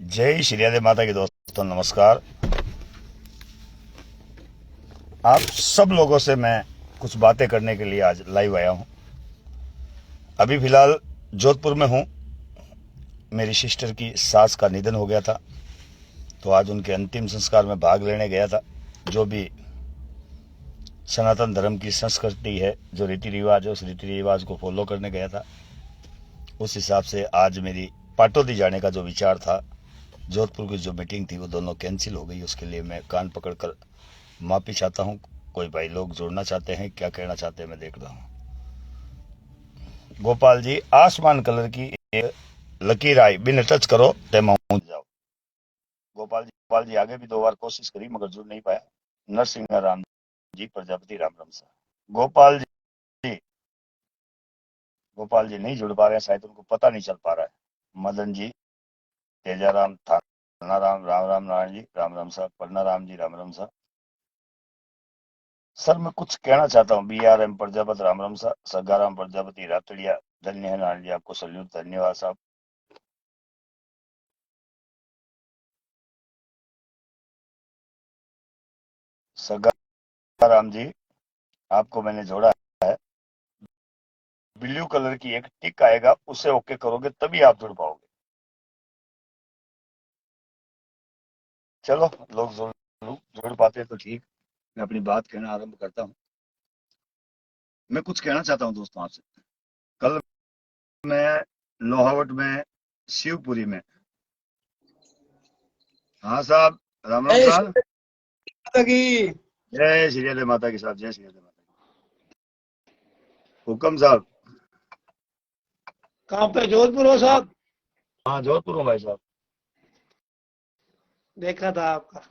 जय श्री राधे माता की दोस्तों, नमस्कार। आप सब लोगों से मैं कुछ बातें करने के लिए आज लाइव आया हूं। अभी फिलहाल जोधपुर में हूं। मेरी सिस्टर की सास का निधन हो गया था, तो आज उनके अंतिम संस्कार में भाग लेने गया था। जो भी सनातन धर्म की संस्कृति है, जो रीति रिवाज है, उस रीति रिवाज को फॉलो करने गया था। उस हिसाब से आज मेरी पाटौदी जाने का जो विचार था, जोधपुर की जो मीटिंग थी, वो दोनों कैंसिल हो गई। उसके लिए मैं कान पकड़कर माफी चाहता हूँ। कोई भाई लोग जुड़ना चाहते हैं, क्या कहना चाहते हैं, मैं देख रहा हूँ। गोपाल जी, आसमान कलर की एक लकीर आई, बिन टच करो ते जाओ। गोपाल जी आगे भी 2 बार कोशिश करी मगर जुड़ नहीं पाया। नरसिंह राम जी प्रजापति राम राम सा। गोपाल जी गोपाल जी नहीं जुड़ पा रहे हैं, शायद उनको पता नहीं चल पा रहा है। मदन जी, तेजाराम, थाना राम, राम राम नारायण जी राम राम सा। पन्ना राम जी राम राम सा। सर मैं कुछ कहना चाहता हूँ। BRM प्रजापति राम राम सा। सगाराम प्रजापति रातड़िया, धन्य है नारायण जी, आपको सल्यूट, धन्यवाद साहब। सगाराम जी, आपको मैंने जोड़ा है। ब्लू कलर की एक टिक आएगा, उसे ओके करोगे तभी आप जुड़ पाओगे। चलो, लोग जुड़ पाते तो ठीक। मैं अपनी बात कहना आरंभ करता हूँ। मैं कुछ कहना चाहता हूँ दोस्तों आपसे। कल मैं लोहावट में, शिवपुरी में। हाँ साहब, राम राम जय श्री साहब। माता की। जय श्री राधे माता के साथ, जय श्री राधे माता की। हुक्म साहब। कहाँ पे, जोधपुर हो हाँ, साहब? हाँ जोधपुर हूँ भाई साहब। देखा था आपका।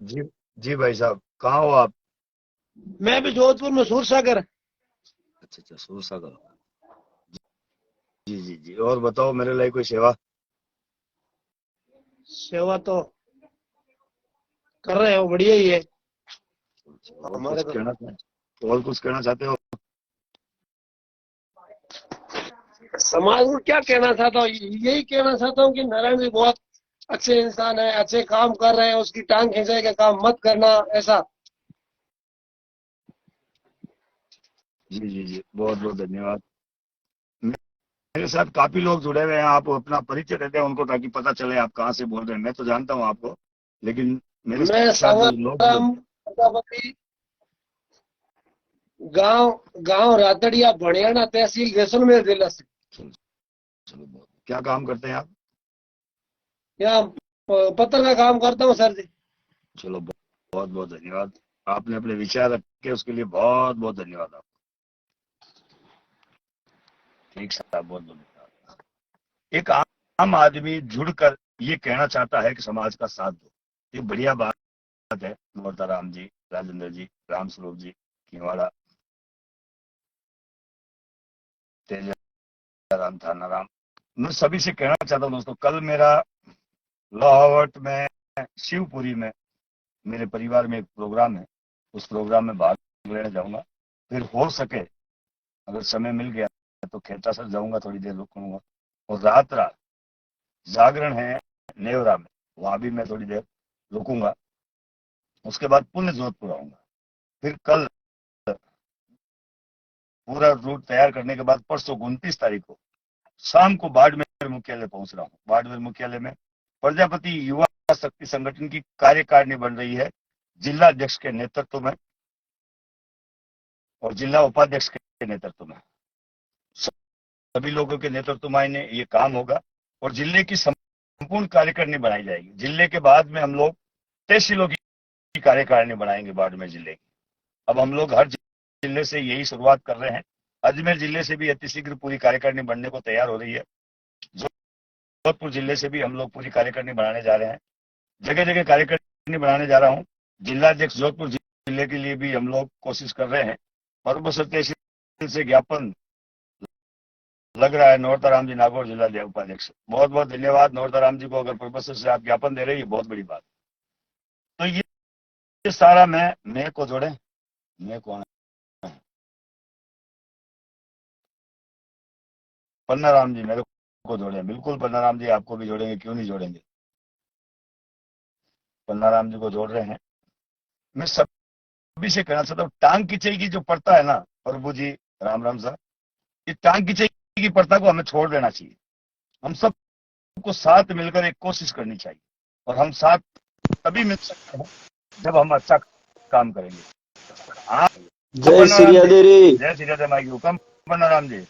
जी, जी भाई साहब, कहाँ हो आप? मैं भी जोधपुर में, सूरसागर। अच्छा अच्छा, सूरसागर। जी जी जी, और बताओ, मेरे लिए कोई सेवा? सेवा तो कर रहे हो, बढ़िया ही है। और हमारे कुछ तो कहना चाहते, और कुछ कहना चाहते हो? समाज को क्या कहना चाहता हूँ, यही कहना चाहता हूँ कि नारायण जी बहुत अच्छे इंसान है, अच्छे काम कर रहे हैं, उसकी टांग खींचे का काम मत करना, ऐसा। जी जी जी, बहुत बहुत धन्यवाद। मेरे साथ काफी लोग जुड़े हुए हैं। आप अपना परिचय देते हैं उनको, ताकि पता चले आप कहाँ से बोल रहे हैं। मैं तो जानता हूँ आपको, लेकिन मेरे मैं साथ जो लोग जुड़े। संग्राम प्रजापति, गांव गांव रातड़िया, भड़ियाना तहसील, जैसलमेर जिला से। चलो चलो, क्या काम करते हैं आप? यहाँ पत्र का काम करता हूँ सर जी। चलो, बहुत बहुत धन्यवाद। आपने अपने विचार रखे, उसके लिए बहुत बहुत धन्यवाद आपको। ठीक साहब, बहुत बहुत धन्यवाद। एक आम आदमी जुड़कर ये कहना चाहता है कि समाज का साथ दो, ये बढ़िया बात है। नौरता राम जी, राजेंद्र जी, राम स्वरूप जी, किवाड़ा, तेजाराम, थाना राम, मैं सभी से कहना चाहता हूँ दोस्तों, कल मेरा लाहौट में, शिवपुरी में, मेरे परिवार में एक प्रोग्राम है। उस प्रोग्राम में भाग लेने जाऊंगा। फिर हो सके, अगर समय मिल गया तो खेता सर जाऊंगा, थोड़ी देर रुकूंगा। और रात रात जागरण है नेवरा में, वहां भी मैं थोड़ी देर रुकूंगा। उसके बाद पुनः जोधपुर आऊंगा। फिर कल पूरा रूट तैयार करने के बाद परसों 29 तारीख को शाम को बाड़मेर मुख्यालय पहुंच रहा हूँ। बाड़मेर मुख्यालय में प्रजापति युवा शक्ति संगठन की कार्यकारिणी बन रही है, जिला अध्यक्ष के नेतृत्व में और जिला उपाध्यक्ष के नेतृत्व में। सभी लोगों के नेतृत्व में ये काम होगा और जिले की संपूर्ण कार्यकारिणी बनाई जाएगी। जिले के बाद में हम लोग तहसीलों की कार्यकारिणी बनाएंगे बाड़मेर जिले की। अब हम लोग हर जिले से यही शुरुआत कर रहे हैं। अजमेर जिले से भी अतिशीघ्र पूरी कार्यकारिणी बनने को तैयार हो रही है। जोधपुर जिले से भी हम लोग पूरी कार्यकारिणी बनाने जा रहे हैं। जगह जगह कार्यकारिणी बनाने जा रहा हूँ। जिलाध्यक्ष जोधपुर जिले के लिए भी हम लोग कोशिश कर रहे हैं। परबसर तहसील से ज्ञापन लग रहा है। नौरताराम जी नागौर जिला उपाध्यक्ष, बहुत बहुत धन्यवाद नौरताराम जी को। अगर परबसर से आप ज्ञापन दे रहे हैं, ये बहुत बड़ी बात। तो ये सारा मैं को जोड़े। मैं कौन है? पन्ना राम जी मेरे को जोड़े, बिल्कुल पन्नाराम जी आपको भी जोड़ेंगे, क्यों नहीं जोड़ेंगे। पन्नाराम जी को जोड़ रहे हैं। मैं सभी से कहना चाहता हूँ, टांग खिंचाई की जो प्रथा है ना प्रभु जी, राम राम साहब, ये टांग खिंचाई की प्रथा को हमें छोड़ देना चाहिए। हम सबको साथ मिलकर एक कोशिश करनी चाहिए, और हम साथ तभी मिल सकते हैं जब हम अच्छा काम करेंगे। हाँ जय श्री पन्नाराम जी, राधे रे। जय श्री राधे माई की हुक्म पन्नाराम जी।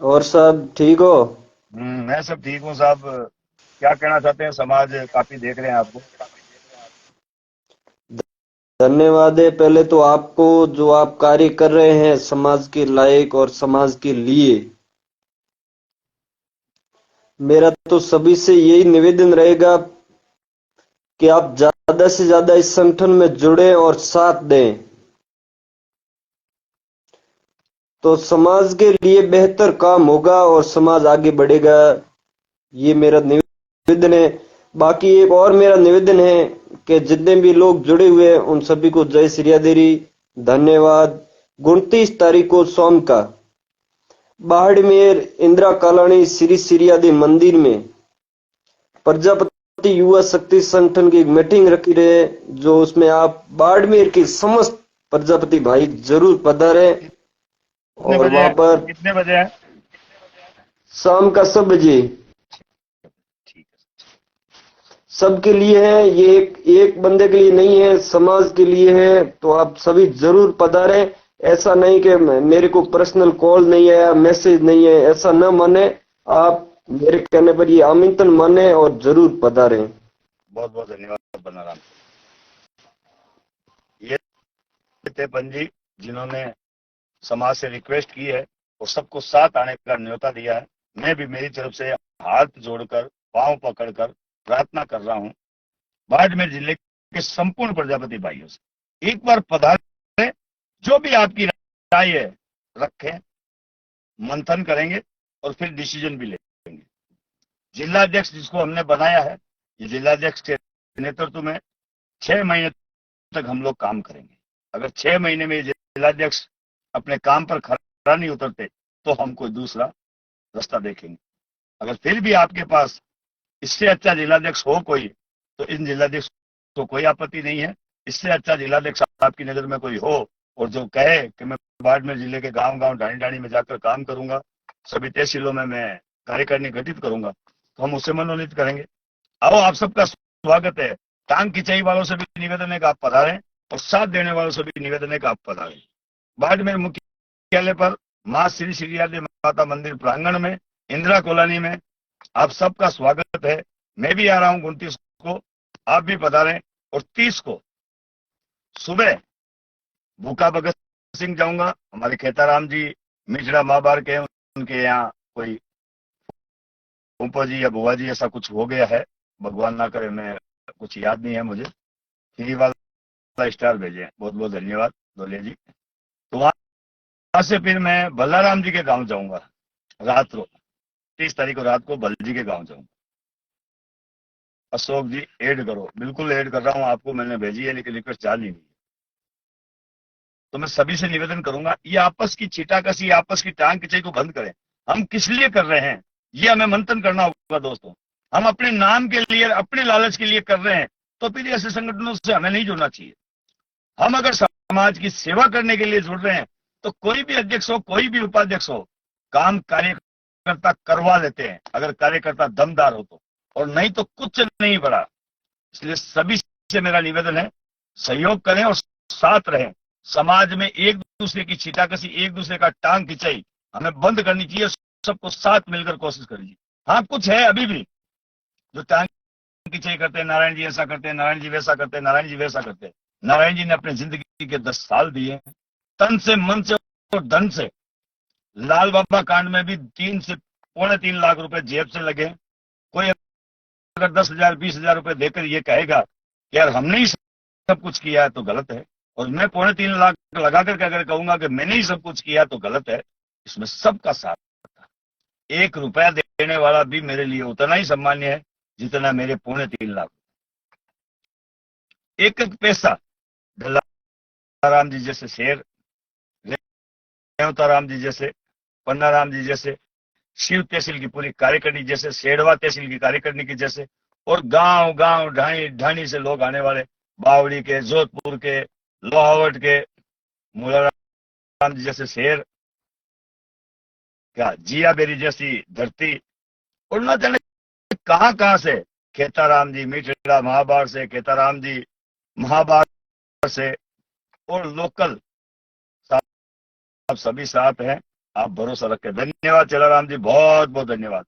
और सब ठीक हो? मैं सब ठीक हूँ साहब। क्या कहना चाहते हैं, समाज काफी देख रहे हैं आपको। धन्यवाद है पहले तो आपको, जो आप कार्य कर रहे हैं समाज के लायक और समाज के लिए। मेरा तो सभी से यही निवेदन रहेगा कि आप ज्यादा से ज्यादा इस संगठन में जुड़े और साथ दें, तो समाज के लिए बेहतर काम होगा और समाज आगे बढ़ेगा। ये मेरा निवेदन है। बाकी एक और मेरा निवेदन है कि जितने भी लोग जुड़े हुए हैं उन सभी को जय श्री राधे। धन्यवाद। 29 तारीख को सोम का बाड़मेर इंदिरा कॉलोनी श्री श्री राधे मंदिर में प्रजापति युवा शक्ति संगठन की एक मीटिंग रखी रहे, जो उसमें आप बाड़मेर के समस्त प्रजापति भाई जरूर पधारें। कितने और बजे वहां है, पर कितने बजे है? शाम का 7 बजे ठीक है। सबके लिए है ये, एक बंदे के लिए नहीं है, समाज के लिए है। तो आप सभी जरूर पधारें। ऐसा नहीं कि मेरे को पर्सनल कॉल नहीं आया, मैसेज नहीं है, ऐसा न माने। आप मेरे कहने पर ये आमंत्रण माने और जरूर पधारें। बहुत बहुत धन्यवाद पन्नाराम। ये थे पंजी जिन्होंने समाज से रिक्वेस्ट की है और सबको साथ आने का न्योता दिया है। मैं भी मेरी तरफ से हाथ जोड़कर पांव पकड़कर प्रार्थना कर रहा हूं बाड़मेर जिले के संपूर्ण प्रजापति भाइयों से, एक बार पधारें, जो भी आपकी राय है रखें, मंथन करेंगे और फिर डिसीजन भी लेंगे। जिलाध्यक्ष जिसको हमने बनाया है, ये जिलाध्यक्ष के नेतृत्व में 6 महीने तक हम लोग काम करेंगे। अगर 6 महीने में जिलाध्यक्ष अपने काम पर खरा नहीं उतरते तो हम कोई दूसरा रास्ता देखेंगे। अगर फिर भी आपके पास इससे अच्छा जिलाध्यक्ष हो कोई, तो इन जिलाध्यक्ष को कोई आपत्ति नहीं है। इससे अच्छा जिलाध्यक्ष आपकी नजर में कोई हो और जो कहे कि मैं बाड़मेर जिले के गांव गांव ढाणी ढाणी में जाकर काम करूंगा, सभी तहसीलों में मैं कार्यकारिणी गठित करूंगा, तो हम उसे मनोनीत करेंगे। आओ, आप सबका स्वागत है। टांग खिंचाई वालों से भी निवेदन है कि आप पधारें और साथ देने वालों से भी निवेदन है कि आप पधारें। बाड़मेर मुख्यालय पर मां श्री श्री राधे माता मंदिर प्रांगण में इंदिरा कॉलोनी में आप सबका स्वागत है। मैं भी आ रहा हूं 29 को, आप भी पधारें। और 30 को सुबह भूखा भगत सिंह जाऊंगा। हमारे खेताराम जी मिजड़ा माबार के, उनके यहाँ कोई फूफा जी या बुआ जी ऐसा कुछ हो गया है, भगवान ना करे, मैं कुछ याद नहीं है मुझे। फ्री वाला स्टार भेजे, बहुत बहुत धन्यवाद दोले जी। तो वहां से फिर मैं बल्लाराम जी के गांव जाऊंगा रात को, 30 तारीख को रात को बल जी के गांव जाऊंगा। अशोक जी ऐड करो, बिल्कुल ऐड कर रहा हूं आपको, मैंने भेजी है लेकिन रिक्वेस्ट जा नहीं हुई। तो मैं सभी से निवेदन करूंगा, ये आपस की छीटाकशी, आपस की टांग खिंचाई को बंद करें। हम किस लिए कर रहे हैं ये हमें मंथन करना होगा दोस्तों। हम अपने नाम के लिए, अपने लालच के लिए कर रहे हैं, तो फिर ऐसे संगठनों से हमें नहीं जुड़ना चाहिए। हम अगर समाज की सेवा करने के लिए जुड़ रहे हैं, तो कोई भी अध्यक्ष हो, कोई भी उपाध्यक्ष हो, काम कार्यकर्ता करवा लेते हैं, अगर कार्यकर्ता दमदार हो तो, और नहीं तो कुछ नहीं बढ़ा। इसलिए सभी से मेरा निवेदन है, सहयोग करें और साथ रहें। समाज में एक दूसरे की छीटाकशी, एक दूसरे का टांग खिंचाई हमें बंद करनी चाहिए। सबको साथ मिलकर कोशिश करिए। हाँ, कुछ है अभी भी जो टांग खिंचाई करते हैं, नारायण जी ऐसा करते हैं, नारायण जी वैसा करते हैं, नारायण जी वैसा करते हैं। नारायण जी ने अपने जिंदगी के 10 साल दिए, तन से, मन से और धन से। लाल बाबा कांड में भी 3 से पौने 3 लाख रुपए जेब से लगे। कोई अगर 10,000 20,000 रुपए देकर ये कहेगा कि यार हमने ही सब कुछ किया है, तो गलत है। और मैं पौने 3 लाख लगा करके अगर कहूंगा कि मैंने ही सब कुछ किया, तो गलत है। इसमें सबका साथ था। 1 रुपया देने वाला भी मेरे लिए उतना ही सम्मान्य है जितना मेरे पौने 3 लाख। एक एक पैसा राम जी जैसे शेर, रेवताराम जी जैसे, पन्नाराम जी जैसे शिव तहसील की पूरी कार्यकारिणी जैसे, शेड़वा तहसील की कार्यकारिणी की जैसे, और गांव गांव ढाणी ढाणी से लोग आने वाले, बावड़ी के, जोधपुर के, लोहावट के, मूलाराम जी जैसे शहर, क्या जिया बेरी जैसी धरती, और न जाने कहां कहां से, खेताराम जी मीठड़ा महाबार से, खेताराम जी महाबार से, और लोकल आप सभी साथ हैं। आप भरोसा रखें। धन्यवाद चेलाराम जी, बहुत बहुत धन्यवाद।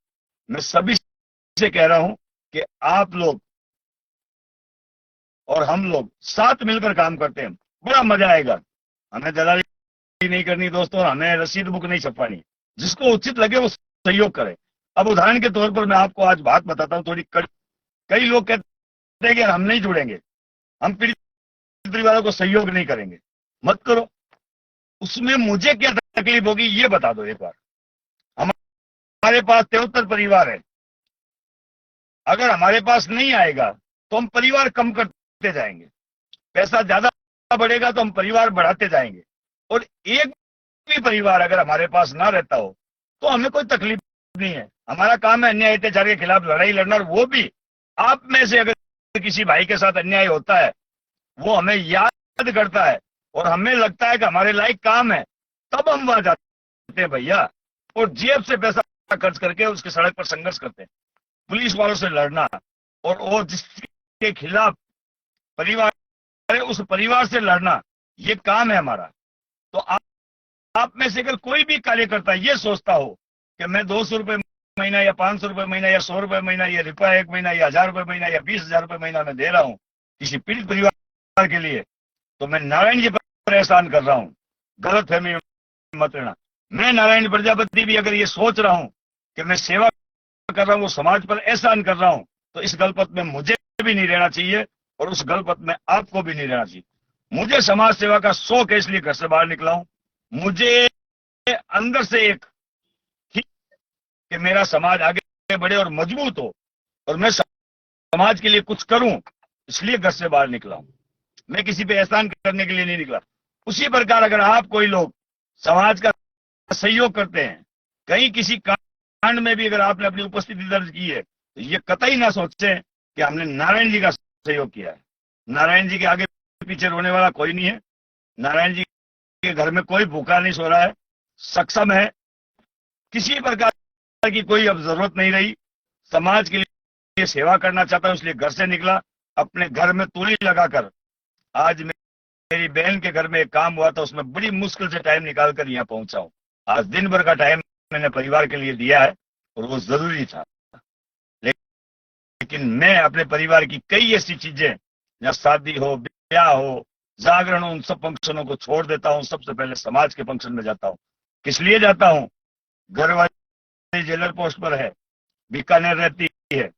मैं सभी से कह रहा हूं कि आप लोग और हम लोग साथ मिलकर काम करते हैं, बड़ा मजा आएगा। हमें दलाली नहीं करनी दोस्तों, हमें रसीद बुक नहीं छपवानी। जिसको उचित लगे वो सहयोग करे। अब उदाहरण के तौर पर मैं आपको आज बात बताता हूं थोड़ी कई लोग कहते हैं कि हम नहीं जुड़ेंगे, हम पीड़ित परिवारों को सहयोग नहीं करेंगे। मत करो, उसमें मुझे क्या तकलीफ होगी ये बता दो एक बार। हमारे पास 73 परिवार है, अगर हमारे पास नहीं आएगा तो हम परिवार कम करते जाएंगे, पैसा ज्यादा बढ़ेगा तो हम परिवार बढ़ाते जाएंगे, और एक भी परिवार अगर हमारे पास ना रहता हो तो हमें कोई तकलीफ नहीं है। हमारा काम है अन्याय अत्याचार के खिलाफ लड़ाई लड़ना, और वो भी आप में से अगर किसी भाई के साथ अन्याय होता है, वो हमें याद करता है और हमें लगता है कि हमारे लायक काम है, तब हम वहां जाते हैं भैया, और जेब से पैसा खर्च करके उसके सड़क पर संघर्ष करते हैं। पुलिस वालों से लड़ना और वो जिसके खिलाफ परिवार है उस परिवार से लड़ना, ये काम है हमारा। तो आप में से अगर कोई भी कार्यकर्ता ये सोचता हो कि मैं 200 रुपए महीना या 500 रुपए महीना या 100 रुपए महीना या रुपया एक महीना या 1000 रुपए महीना या 20,000 रुपए महीना में दे रहा हूं किसी पीड़ित परिवार के लिए, तो मैं नारायण जी पर एहसान कर रहा हूं, गलत फहमी मत लेना। मैं नारायण प्रजापति भी अगर ये सोच रहा हूं कि मैं सेवा कर रहा हूं, समाज पर एहसान कर रहा हूं, तो इस गलपत में मुझे भी नहीं रहना चाहिए और उस गलपत में आपको भी नहीं रहना चाहिए। मुझे समाज सेवा का शौक है, इसलिए घर से बाहर निकला हूं। मुझे अंदर से एक कि मेरा समाज आगे बढ़े और मजबूत हो, और मैं समाज के लिए कुछ करूं, इसलिए घर से बाहर निकला हूं। मैं किसी पे एहसान करने के लिए नहीं निकला। उसी प्रकार अगर आप कोई लोग समाज का सहयोग करते हैं, कहीं किसी कांड में भी अगर आपने अपनी उपस्थिति दर्ज की है, तो ये कतई ना सोचें कि हमने नारायण जी का सहयोग किया है। नारायण जी के आगे पीछे रोने वाला कोई नहीं है। नारायण जी के घर में कोई भूखा नहीं सो रहा है, सक्षम है, किसी प्रकार की कोई अब जरूरत नहीं रही। समाज के लिए सेवा करना चाहता हूं, इसलिए घर से निकला, अपने घर में तूली लगाकर। आज मेरी बहन के घर में एक काम हुआ था, उसमें बड़ी मुश्किल से टाइम निकालकर यहाँ पहुंचा हूं। आज दिन भर का टाइम मैंने परिवार के लिए दिया है और वो जरूरी था। लेकिन मैं अपने परिवार की कई ऐसी चीजें, जहाँ शादी हो, ब्याह हो, जागरण हो, उन सब फंक्शनों को छोड़ देता हूं। सबसे पहले समाज के फंक्शन में जाता हूं। किस लिए जाता हूं? घर वाली जेलर पोस्ट पर है, बीकानेर रहती है,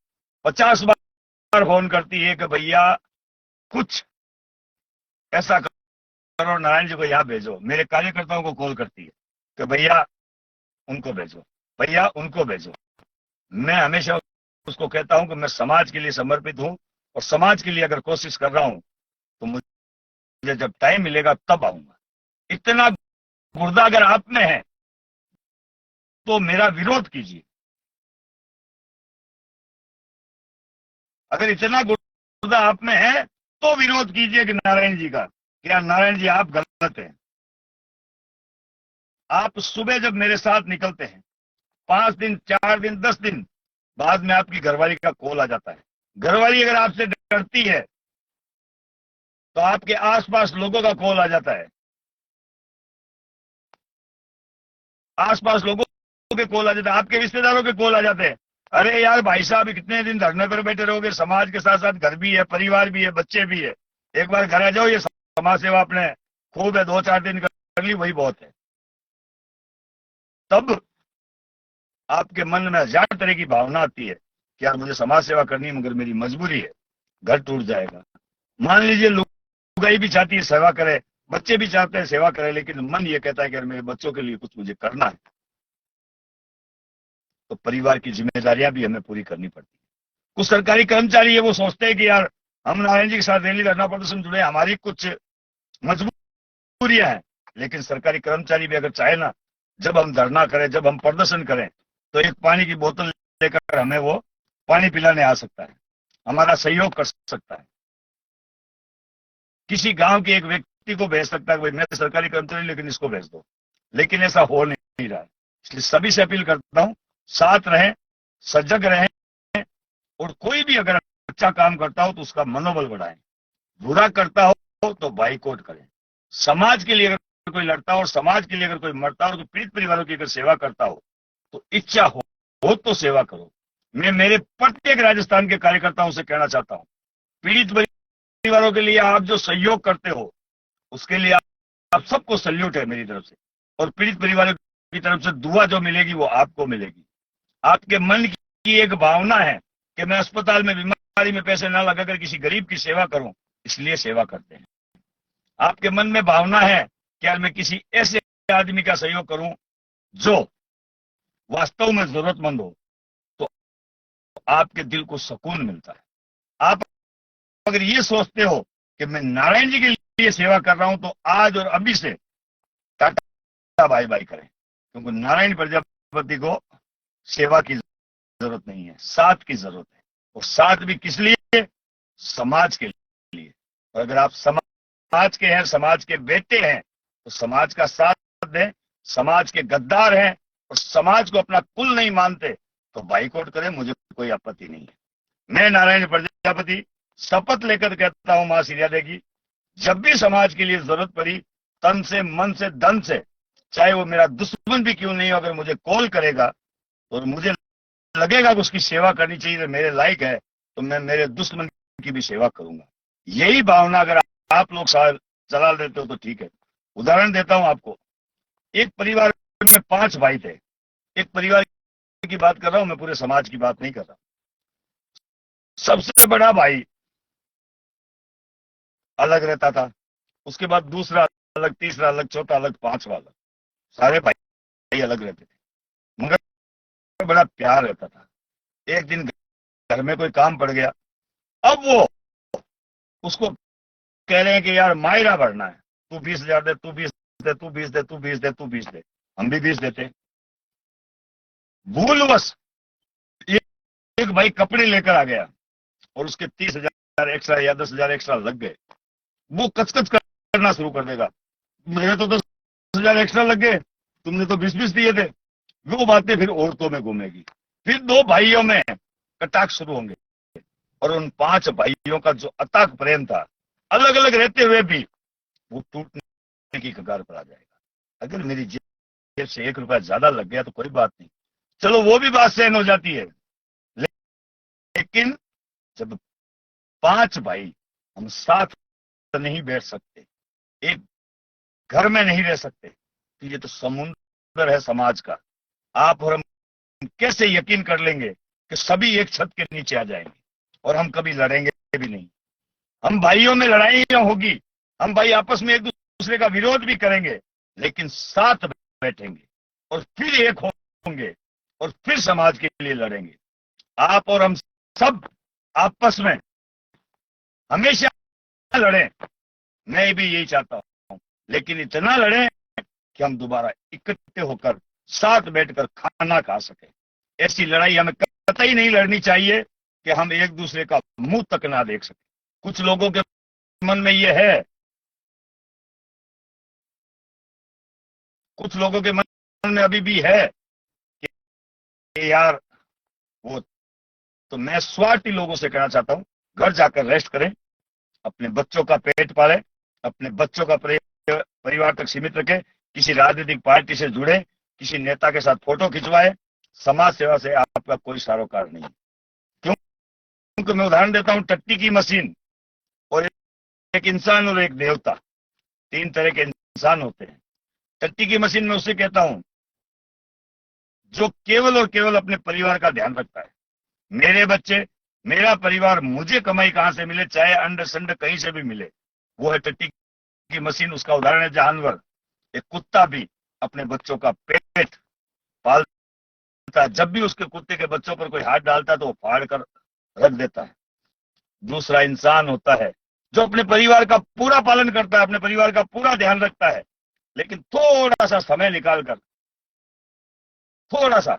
50 बार फोन करती है कि भैया कुछ ऐसा करो, नारायण जी को यहाँ भेजो। मेरे कार्यकर्ताओं को कॉल करती है कि भैया उनको भेजो, भैया उनको भेजो। मैं हमेशा उसको कहता हूं कि मैं समाज के लिए समर्पित हूं, और समाज के लिए अगर कोशिश कर रहा हूं तो मुझे जब टाइम मिलेगा तब आऊंगा। इतना गुर्दा अगर आप में है तो मेरा विरोध कीजिए। अगर इतना गुर्दा आप में है तो विरोध कीजिए कि नारायण जी का, क्या नारायण जी आप गलत हैं। आप सुबह जब मेरे साथ निकलते हैं, 5 दिन, 4 दिन, 10 दिन बाद में आपकी घरवाली का कॉल आ जाता है। घरवाली अगर आपसे डरती है तो आपके आसपास लोगों का कॉल आ जाता है, आसपास लोगों के कॉल आ जाता है, आपके रिश्तेदारों के कॉल आ जाते हैं। अरे यार भाई साहब कितने दिन धरने पर बैठे रहोगे, समाज के साथ साथ घर भी है, परिवार भी है, बच्चे भी है, एक बार घर आ जाओ। ये समाज सेवा आपने खूब है, 2-4 दिन कर ली, वही बहुत है। तब आपके मन में 1000 तरह की भावना आती है कि यार मुझे समाज सेवा करनी है, मगर मेरी मजबूरी है, घर टूट जाएगा। मान लीजिए लुगाई भी चाहती है सेवा करे, बच्चे भी चाहते हैं सेवा करे, लेकिन मन ये कहता है कि यार मेरे बच्चों के लिए कुछ मुझे करना है। तो परिवार की जिम्मेदारियां भी हमें पूरी करनी पड़ती है। कुछ सरकारी कर्मचारी है, वो सोचते हैं कि यार हम नारायण जी के साथ रैली धरना प्रदर्शन जुड़े, हमारी कुछ मजबूरियां हैं। लेकिन सरकारी कर्मचारी भी अगर चाहे ना, जब हम धरना करें, जब हम प्रदर्शन करें, तो एक पानी की बोतल लेकर हमें वो पानी पिलाने आ सकता है, हमारा सहयोग कर सकता है। किसी गांव के एक व्यक्ति को भेज सकता है, भाई मैं सरकारी कर्मचारी लेकिन इसको भेज दो, लेकिन ऐसा हो नहीं रहा है। इसलिए सभी से अपील करता हूं, साथ रहें, सजग रहें, और कोई भी अगर अच्छा काम करता हो तो उसका मनोबल बढ़ाएं, बुरा करता हो तो बाइकआउट करें। समाज के लिए अगर कोई लड़ता हो और समाज के लिए अगर कोई मरता हो, तो पीड़ित परिवारों की अगर सेवा करता हो तो इच्छा हो तो सेवा करो। मैं मेरे प्रत्येक राजस्थान के कार्यकर्ताओं से कहना चाहता हूं, पीड़ित परिवारों के लिए आप जो सहयोग करते हो उसके लिए आप सबको सल्यूट है मेरी तरफ से, और पीड़ित परिवारों की तरफ से दुआ जो मिलेगी वो आपको मिलेगी। आपके मन की एक भावना है कि मैं अस्पताल में बीमारी में पैसे ना लगाकर किसी गरीब की सेवा करूं, इसलिए सेवा करते हैं। आपके मन में भावना है कि यार मैं किसी ऐसे आदमी का सहयोग करूं जो वास्तव में जरूरतमंद हो, तो आपके दिल को सुकून मिलता है। आप अगर ये सोचते हो कि मैं नारायण जी के लिए सेवा कर रहा हूं, तो आज और अभी से टाटा बाय बाय करें, क्योंकि नारायण प्रजापति को सेवा की जरूरत नहीं है, साथ की जरूरत है। और साथ भी किस लिए? समाज के लिए। और अगर आप समाज के हैं, समाज के बेटे हैं, तो समाज का साथ दें। समाज के गद्दार हैं और समाज को अपना कुल नहीं मानते तो बाइकआउट करें, मुझे कोई आपत्ति नहीं है। मैं नारायण प्रजापति शपथ लेकर कहता हूं मां सीरियादे की, जब भी समाज के लिए जरूरत पड़ी, तन से, मन से, धन से, चाहे वो मेरा दुश्मन भी क्यों नहीं हो, अगर मुझे कॉल करेगा और मुझे लगेगा कि उसकी सेवा करनी चाहिए, मेरे लायक है, तो मैं मेरे दुश्मन की भी सेवा करूंगा। यही भावना अगर आप लोग चला देते हो तो ठीक है। उदाहरण देता हूं आपको, एक परिवार में 5 भाई थे। एक परिवार की बात कर रहा हूं मैं, पूरे समाज की बात नहीं कर रहा। सबसे बड़ा भाई अलग रहता था, उसके बाद दूसरा अलग, तीसरा अलग, चौथा अलग, पांचवा अलग, सारे भाई अलग रहते थे, मगर बड़ा प्यार रहता था। एक दिन घर में कोई काम पड़ गया, अब वो उसको कह रहे हैं कि यार मायरा भरना है, तू 20,000 दे, तू 20 दे, तू 20 दे, तू 20 दे, तू 20 दे। हम भी 20 देते। भूलवश एक भाई कपड़े लेकर आ गया और उसके 30,000 एक्स्ट्रा या 10,000 एक्स्ट्रा लग गए। वो कचकच करना शुरू कर देगा, मेरे तो 10,000 एक्स्ट्रा लग गए, तुमने तो 20-20 दिए थे। वो बातें फिर औरतों में घूमेगी, फिर 2 भाइयों में कटाक्ष शुरू होंगे। और उन 5 भाइयों का जो अताक प्रेम था, अलग अलग रहते हुए भी, वो टूटने की कगार पर आ जाएगा। अगर मेरी जेब से 1 रुपया ज्यादा लग गया तो कोई बात नहीं, चलो वो भी बात सहन हो जाती है। लेकिन जब 5 भाई हम साथ नहीं बैठ सकते, एक घर में नहीं रह सकते, तो ये तो समुद्र है समाज का। आप और हम कैसे यकीन कर लेंगे कि सभी एक छत के नीचे आ जाएंगे और हम कभी लड़ेंगे भी नहीं। हम भाइयों में लड़ाइयां होगी, हम भाई आपस में एक दूसरे का विरोध भी करेंगे, लेकिन साथ बैठेंगे और फिर एक होंगे और फिर समाज के लिए लड़ेंगे। आप और हम सब आपस में हमेशा लड़ें, मैं भी यही चाहता हूं, लेकिन इतना लड़ें कि हम दोबारा इकट्ठे होकर साथ बैठकर खाना खा सके। ऐसी लड़ाई हमें कतई नहीं लड़नी चाहिए कि हम एक दूसरे का मुंह तक ना देख सके। कुछ लोगों के मन में यह है, कुछ लोगों के मन में अभी भी है कि यार वो, तो मैं स्वार्थी लोगों से कहना चाहता हूं, घर जाकर रेस्ट करें, अपने बच्चों का पेट पालें, अपने बच्चों का परिवार तक सीमित रखें, किसी राजनीतिक पार्टी से जुड़े, किसी नेता के साथ फोटो खिंचवाए, समाज सेवा से आपका कोई सरोकार नहीं। क्योंकि मैं उदाहरण देता हूं, टट्टी की मशीन और एक इंसान और एक देवता, 3 तरह के इंसान होते हैं। टट्टी की मशीन में उसे कहता हूं जो केवल और केवल अपने परिवार का ध्यान रखता है। मेरे बच्चे, मेरा परिवार, मुझे कमाई कहां से मिले, चाहे अंड संड कहीं से भी मिले, वो है टट्टी की मशीन। उसका उदाहरण है जानवर। एक कुत्ता भी अपने बच्चों का पेट पालता है, जब भी उसके कुत्ते के बच्चों पर कोई हाथ डालता है तो वो फाड़ कर रख देता है। दूसरा इंसान होता है जो अपने परिवार का पूरा पालन करता है, अपने परिवार का पूरा ध्यान रखता है, लेकिन थोड़ा सा समय निकालकर, थोड़ा सा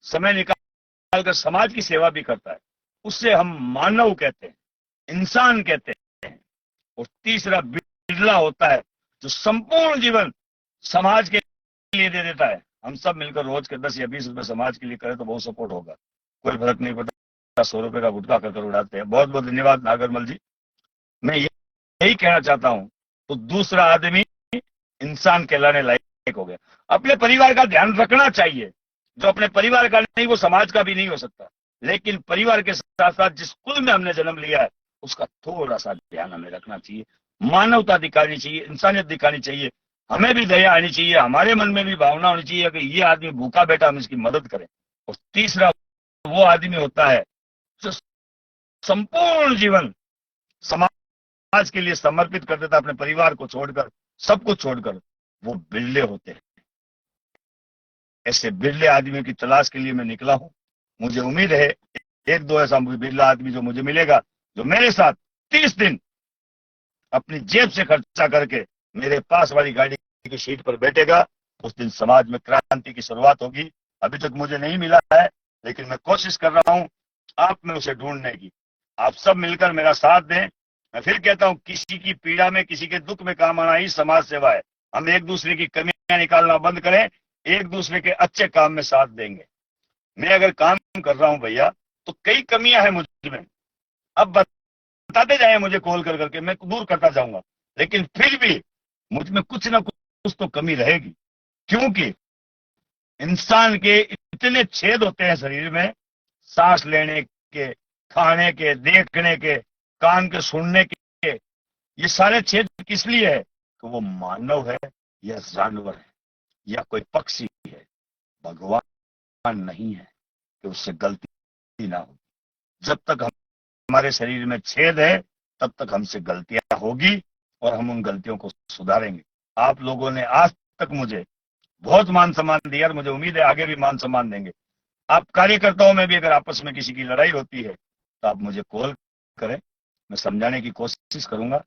समय निकालकर समाज की सेवा भी करता है, उससे हम मानव कहते हैं, इंसान कहते हैं। और तीसरा बिरला होता है जो संपूर्ण जीवन समाज के लिए दे देता है। हम सब मिलकर रोज के 10 या 20 रुपए समाज के लिए करें तो बहुत सपोर्ट होगा, कोई फर्क नहीं पड़ता। 100 रुपए का गुटखा कर उड़ाते हैं। बहुत बहुत धन्यवाद नागरमल जी। मैं यही कहना चाहता हूं। तो दूसरा आदमी इंसान कहलाने लायक हो गया। अपने परिवार का ध्यान रखना चाहिए। जो अपने परिवार का नहीं वो समाज का भी नहीं हो सकता, लेकिन परिवार के साथ साथ जिस कुल में हमने जन्म लिया है उसका थोड़ा सा ध्यान हमें रखना चाहिए। मानवता दिखानी चाहिए, इंसानियत दिखानी चाहिए, हमें भी दया आनी चाहिए, हमारे मन में भी भावना होनी चाहिए कि ये आदमी भूखा बैठा, हम इसकी मदद करें। और तीसरा वो आदमी होता है जो संपूर्ण जीवन समाज के लिए समर्पित कर देता, अपने परिवार को छोड़कर, सब कुछ छोड़कर। वो बिरले होते हैं। ऐसे बिरले आदमियों की तलाश के लिए मैं निकला हूं। मुझे उम्मीद है एक दो ऐसा बिरला आदमी जो मुझे मिलेगा, जो मेरे साथ 30 दिन अपनी जेब से खर्चा करके मेरे पास वाली गाड़ी की सीट पर बैठेगा, उस दिन समाज में क्रांति की शुरुआत होगी। अभी तक मुझे नहीं मिला है, लेकिन मैं कोशिश कर रहा हूं आप में उसे ढूंढने की। आप सब मिलकर मेरा साथ दें। मैं फिर कहता हूं, किसी की पीड़ा में, किसी के दुख में काम आना ही समाज सेवा है। हम एक दूसरे की कमियां निकालना बंद करें, एक दूसरे के अच्छे काम में साथ देंगे। मैं अगर काम कर रहा हूं भैया तो कई कमियां हैं मुझ में, अब बताते जाए मुझे कॉल कर करके, मैं दूर करता जाऊंगा, लेकिन फिर भी मुझ में कुछ ना कुछ तो कमी रहेगी। क्योंकि इंसान के इतने छेद होते हैं शरीर में, सांस लेने के, खाने के, देखने के, कान के सुनने के, ये सारे छेद किस लिए है? कि वो मानव है या जानवर है या कोई पक्षी है, भगवान नहीं है कि उससे गलती ना हो। जब तक हमारे शरीर में छेद है तब तक हमसे गलतियां होगी और हम उन गलतियों को सुधारेंगे। आप लोगों ने आज तक मुझे बहुत मान सम्मान दिया और मुझे उम्मीद है आगे भी मान सम्मान देंगे। आप कार्यकर्ताओं में भी अगर आपस में किसी की लड़ाई होती है तो आप मुझे कॉल करें, मैं समझाने की कोशिश करूंगा।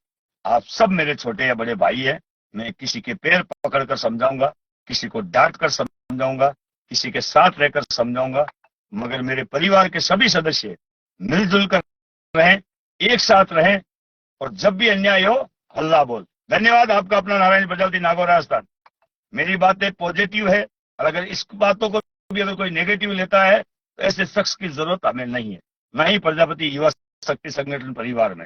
आप सब मेरे छोटे या बड़े भाई हैं। मैं किसी के पैर पकड़कर समझाऊंगा, किसी को डांट कर समझाऊंगा, किसी के साथ रहकर समझाऊंगा, मगर मेरे परिवार के सभी सदस्य मिलजुल कर रहें, एक साथ रहें और जब भी अन्याय हो हल्ला बोल। धन्यवाद। आपका अपना नारायण प्रजापति, नागौर, राजस्थान। मेरी बातें पॉजिटिव है और अगर इस बातों को भी अगर कोई नेगेटिव लेता है तो ऐसे शख्स की जरूरत हमें नहीं है, ना ही प्रजापति युवा शक्ति संगठन परिवार में।